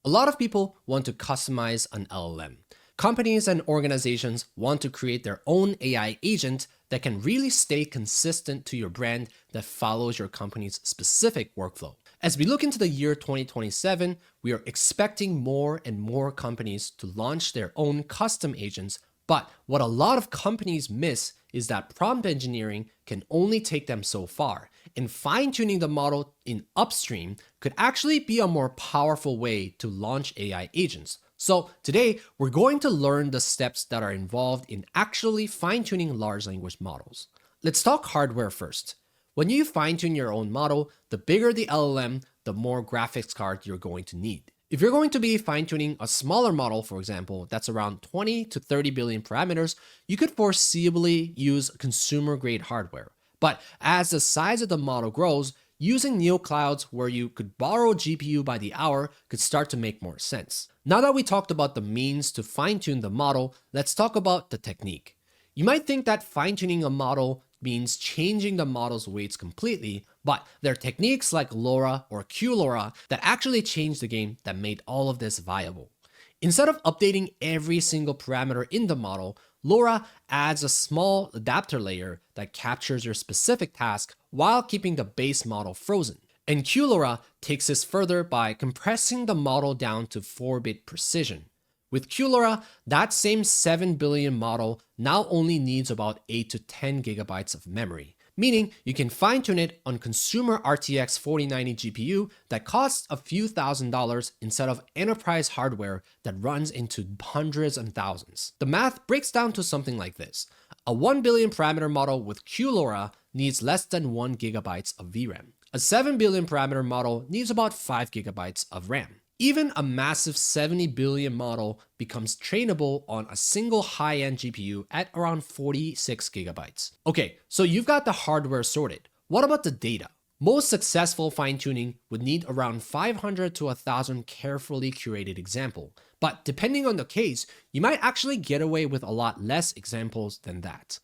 A lot of people want to customize an LLM. Companies and organizations want to create their own AI agent that can really stay consistent to your brand that follows your company's specific workflow. As we look into the year 2027, we are expecting more and more companies to launch their own custom agents, but what a lot of companies miss is that prompt engineering can only take them so far, and fine-tuning the model in upstream could actually be a more powerful way to launch AI agents. So today, we're going to learn the steps that are involved in actually fine-tuning large language models. Let's talk hardware first. When you fine-tune your own model, the bigger the LLM, the more graphics card you're going to need. If you're going to be fine-tuning a smaller model, for example, that's around 20 to 30 billion parameters, you could foreseeably use consumer-grade hardware. But as the size of the model grows, using neoclouds where you could borrow GPU by the hour could start to make more sense. Now that we talked about the means to fine-tune the model, let's talk about the technique. You might think that fine-tuning a model means changing the model's weights completely, but there are techniques like LoRA or QLoRA that actually changed the game that made all of this viable. Instead of updating every single parameter in the model, LoRA adds a small adapter layer that captures your specific task while keeping the base model frozen. And QLoRA takes this further by compressing the model down to 4-bit precision. With QLoRA, that same 7 billion model now only needs about 8 to 10 gigabytes of memory, meaning you can fine-tune it on consumer RTX 4090 GPU that costs a few $1,000s instead of enterprise hardware that runs into hundreds and thousands. The math breaks down to something like this. A 1 billion parameter model with QLoRA needs less than 1 gigabytes of VRAM. A 7 billion parameter model needs about 5 gigabytes of RAM. Even a massive 70 billion model becomes trainable on a single high-end GPU at around 46 gigabytes. Okay, so you've got the hardware sorted. What about the data? Most successful fine-tuning would need around 500 to 1,000 carefully curated examples, but depending on the case, you might actually get away with a lot less examples than that.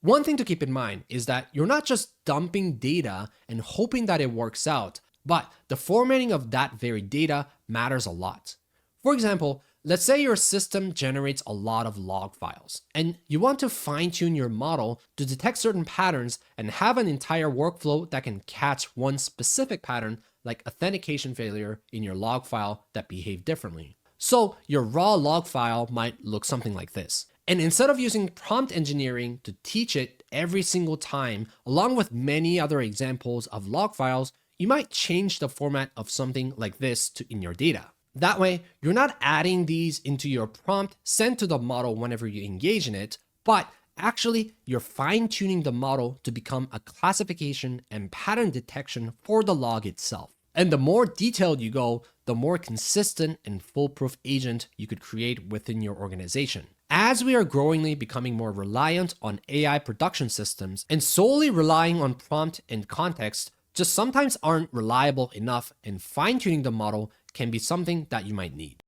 One thing to keep in mind is that you're not just dumping data and hoping that it works out, but the formatting of that very data matters a lot. For example, let's say your system generates a lot of log files, and you want to fine-tune your model to detect certain patterns and have an entire workflow that can catch one specific pattern like authentication failure in your log file that behave differently. So your raw log file might look something like this. And instead of using prompt engineering to teach it every single time, along with many other examples of log files, you might change the format of something like this in your data. That way, you're not adding these into your prompt sent to the model whenever you engage in it, but actually you're fine-tuning the model to become a classification and pattern detection for the log itself. And the more detailed you go, the more consistent and foolproof agent you could create within your organization. As we are growingly becoming more reliant on AI production systems and solely relying on prompt and context, just sometimes aren't reliable enough, and fine-tuning the model can be something that you might need.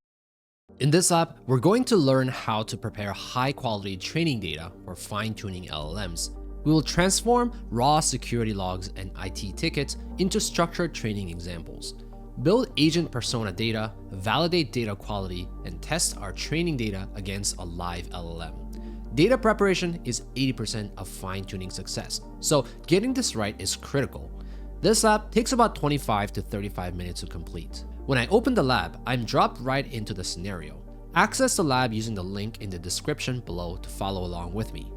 In this lab, we're going to learn how to prepare high-quality training data for fine-tuning LLMs. We will transform raw security logs and IT tickets into structured training examples, build agent persona data, validate data quality, and test our training data against a live LLM. Data preparation is 80% of fine-tuning success, so getting this right is critical. This lab takes about 25 to 35 minutes to complete. When I open the lab, I'm dropped right into the scenario. Access the lab using the link in the description below to follow along with me.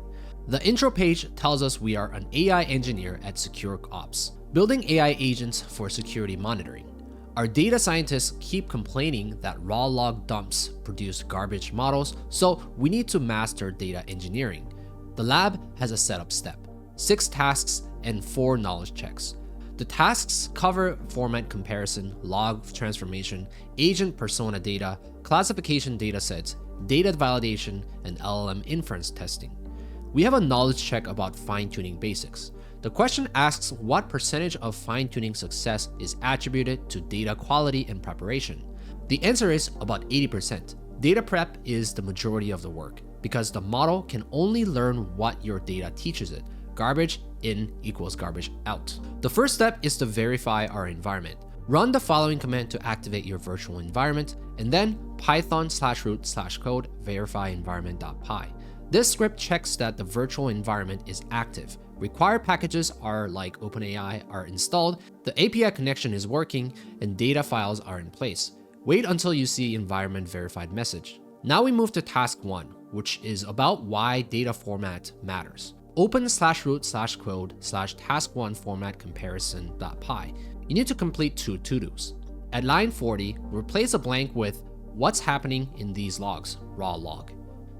The intro page tells us we are an AI engineer at Secure Ops, building AI agents for security monitoring. Our data scientists keep complaining that raw log dumps produce garbage models, so we need to master data engineering. The lab has a setup step, 6 tasks, and 4 knowledge checks. The tasks cover format comparison, log transformation, agent persona data, classification datasets, data validation, and LLM inference testing. We have a knowledge check about fine-tuning basics. The question asks what percentage of fine-tuning success is attributed to data quality and preparation. The answer is about 80%. Data prep is the majority of the work because the model can only learn what your data teaches it. Garbage in equals garbage out. The first step is to verify our environment. Run the following command to activate your virtual environment, and then python/root/code verify environment.py. This script checks that the virtual environment is active. Required packages are like OpenAI are installed, the API connection is working, and data files are in place. Wait until you see environment verified message. Now we move to task 1, which is about why data format matters. Open/root/code/task1 format comparison.py. You need to complete 2 to-dos. At line 40, replace a blank with what's happening in these logs, raw log,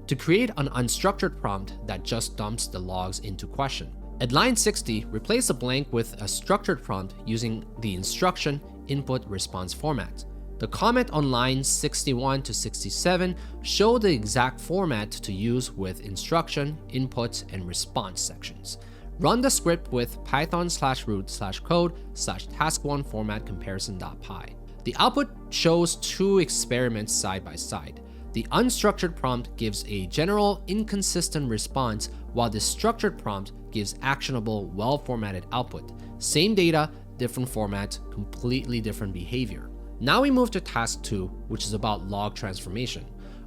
to create an unstructured prompt that just dumps the logs into question. At line 60, replace a blank with a structured prompt using the instruction input response format. The comment on lines 61 to 67 show the exact format to use with instruction, input, and response sections. Run the script with python/root/code/task1 format comparison.py. The output shows 2 experiments side by side. The unstructured prompt gives a general inconsistent response, while the structured prompt gives actionable, well-formatted output. Same data, different format, completely different behavior. Now we move to task 2, which is about log transformation.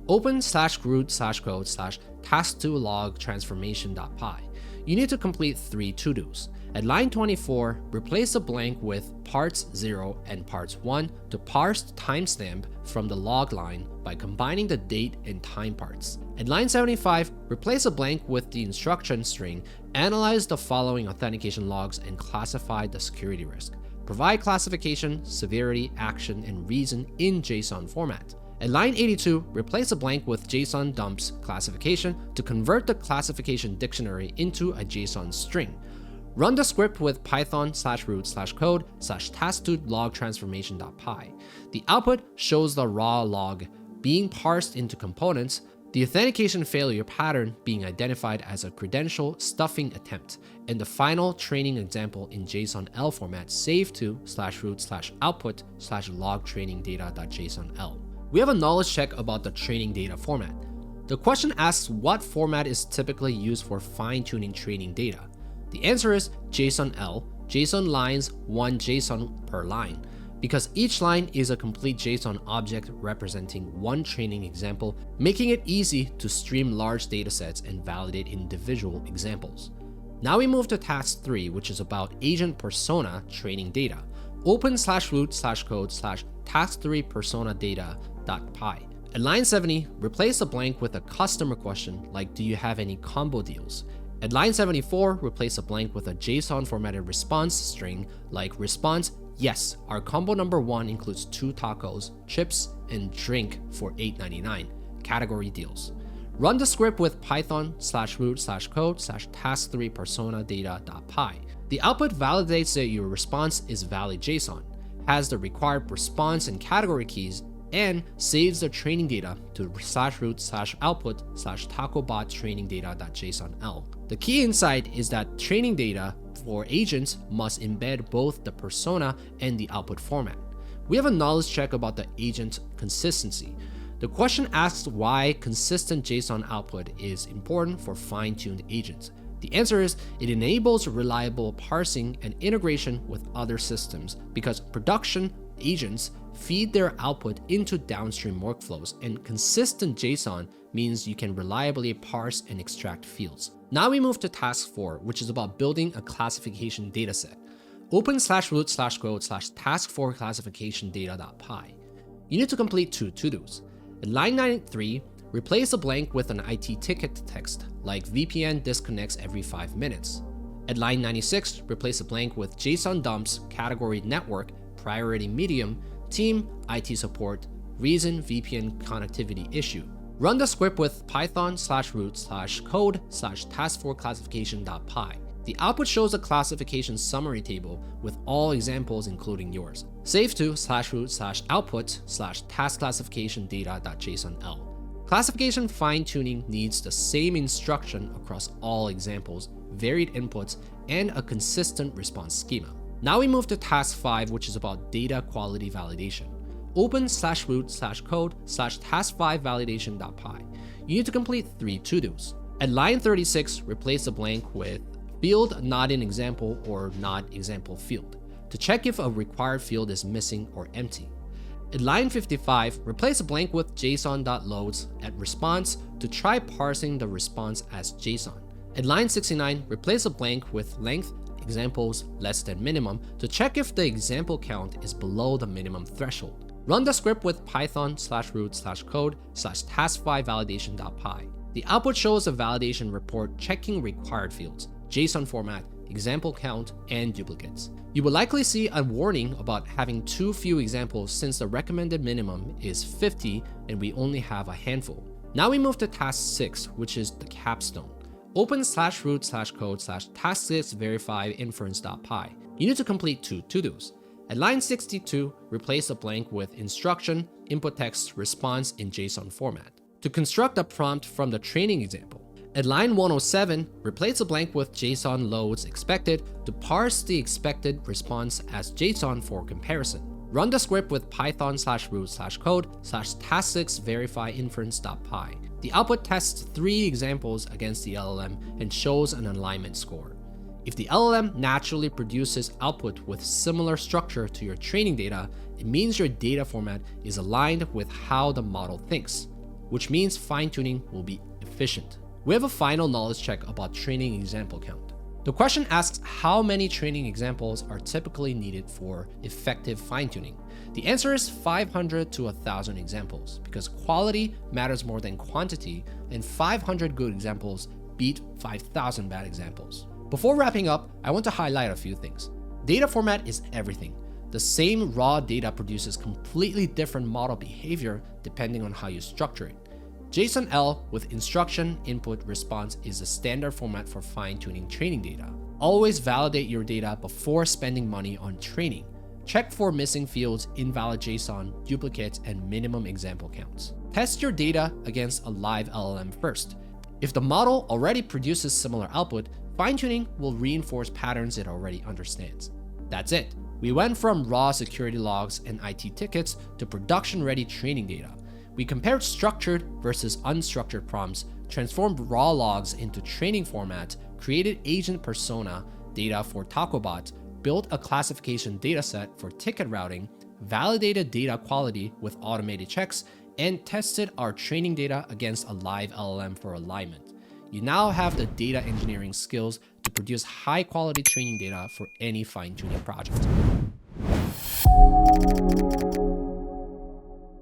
Open/root/code/task2log transformation.py. You need to complete 3 to-dos. At line 24, replace a blank with parts 0 and parts 1 to parse the timestamp from the log line by combining the date and time parts. At line 75, replace a blank with the instruction string, analyze the following authentication logs and classify the security risk. Provide classification, severity, action, and reason in JSON format. At line 82, replace a blank with JSON dumps classification to convert the classification dictionary into a JSON string. Run the script with python/root/code/task2log transformation.py. The output shows the raw log being parsed into components, the authentication failure pattern being identified as a credential stuffing attempt, and the final training example in JSONL format saved to /root/output/log training data.jsonl. We have a knowledge check about the training data format. The question asks what format is typically used for fine-tuning training data. The answer is JSONL, JSON lines 1 JSON per line, because each line is a complete JSON object representing 1 training example, making it easy to stream large datasets and validate individual examples. Now we move to task 3, which is about agent persona training data. Open/root/code/task3 persona data.py. At line 70, replace a blank with a customer question like do you have any combo deals? At line 74, replace a blank with a JSON formatted response string like response, yes, our combo number 1 includes 2 tacos, chips, and drink for $8.99, category deals. Run the script with python/root/code/task3 persona data.py. The output validates that your response is valid JSON, has the required response and category keys, and saves the training data to /root/output/tacobot training data.jsonl. The key insight is that training data for agents must embed both the persona and the output format. We have a knowledge check about the agent consistency. The question asks why consistent JSON output is important for fine-tuned agents. The answer is it enables reliable parsing and integration with other systems because production agents feed their output into downstream workflows, and consistent JSON means you can reliably parse and extract fields. Now we move to task 4, which is about building a classification dataset. Open/root/code/task4 classification data.py. You need to complete 2 to-dos. At line 93, replace a blank with an IT ticket text like VPN disconnects every 5 minutes. At line 96, replace a blank with JSON dumps category network priority medium team IT support reason VPN connectivity issue. Run the script with python/root/code/task4 classification.py. The output shows a classification summary table with all examples including yours. Save to /root/output/task classification data.jsonl. Classification fine-tuning needs the same instruction across all examples, varied inputs, and a consistent response schema. Now we move to task 5, which is about data quality validation. Open/root/code/task5 validation.py. You need to complete 3 to-dos. At line 36, replace a blank with field not in example or not example field. to check if a required field is missing or empty. At line 55, replace a blank with JSON.loads at response to try parsing the response as JSON. At line 69, replace a blank with length examples less than minimum to check if the example count is below the minimum threshold. Run the script with python/root/code/task5 validation.py. The output shows a validation report checking required fields, JSON format, example count, and duplicates. You will likely see a warning about having too few examples since the recommended minimum is 50 and we only have a handful. Now we move to task 6, which is the capstone. Open /root/code/task6 verify inference.py. You need to complete 2 to-dos. At line 62, replace a blank with instruction, input text, response in JSON format to construct a prompt from the training example. At line 107, replace a blank with JSON loads expected to parse the expected response as JSON for comparison. Run the script with python/root/code/task6 verify inference.py. The output tests 3 examples against the LLM and shows an alignment score. If the LLM naturally produces output with similar structure to your training data, it means your data format is aligned with how the model thinks, which means fine-tuning will be efficient. We have a final knowledge check about training example count. The question asks how many training examples are typically needed for effective fine-tuning. The answer is 500 to 1,000 examples because quality matters more than quantity, and 500 good examples beat 5,000 bad examples. Before wrapping up, I want to highlight a few things. Data format is everything. The same raw data produces completely different model behavior depending on how you structure it. JSONL with instruction, input, response is the standard format for fine-tuning training data. Always validate your data before spending money on training. Check for missing fields, invalid JSON, duplicates, and minimum example counts. Test your data against a live LLM first. If the model already produces similar output, fine-tuning will reinforce patterns it already understands. That's it. We went from raw security logs and IT tickets to production-ready training data. We compared structured versus unstructured prompts, transformed raw logs into training format, created agent persona data for TacoBot, built a classification dataset for ticket routing, validated data quality with automated checks, and tested our training data against a live LLM for alignment. You now have the data engineering skills to produce high-quality training data for any fine-tuning project.